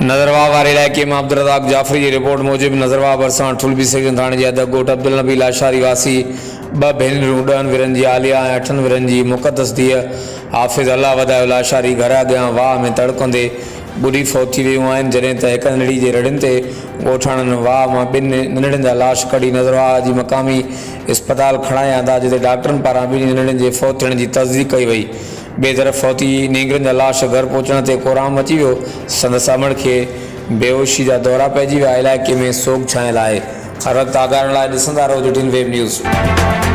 नज़रवा वारे इलाइक़े में अब्दुल जाफ़री की रिपोर्ट मूजिब नज़रवा भरिसां ठुलबी सेक्शन थाणे जे अध ॻोठ अब्दुल नबी लाशारी वासी 2 भेनरूं 10 विरनि जी आलिया ऐं 8 विरनि जी मुक़दस धीअ हाफ़िज़ अल्लाह वधायो लाशारी घर अॻियां वाह में तड़कंदे ॿुॾी फौत थी वियूं आहिनि, जॾहिं त हिक नंढड़ी जे रड़ियुनि ते ॻोठाणनि वाह मां 2 नंढड़ियुनि जा लाश कढी नज़रवा जी मक़ामी इस्पताल खणाया था, जिते डॉक्टरनि पारां 2 नंढड़ियुनि जे फौत थियण जी तस्दीक़ कई वई। ॿिए तरफ़ फौती नींगरनि जा लाश घर पहुचण ते कोराम अची वियो। संदसि अमड़ खे बेहोशी जा दौरा पइजी विया। इलाइक़े में सोग छायल आहे। हर वक़्तु आगाहण लाइ ॾिसंदा रहो DTN वेब न्यूज़।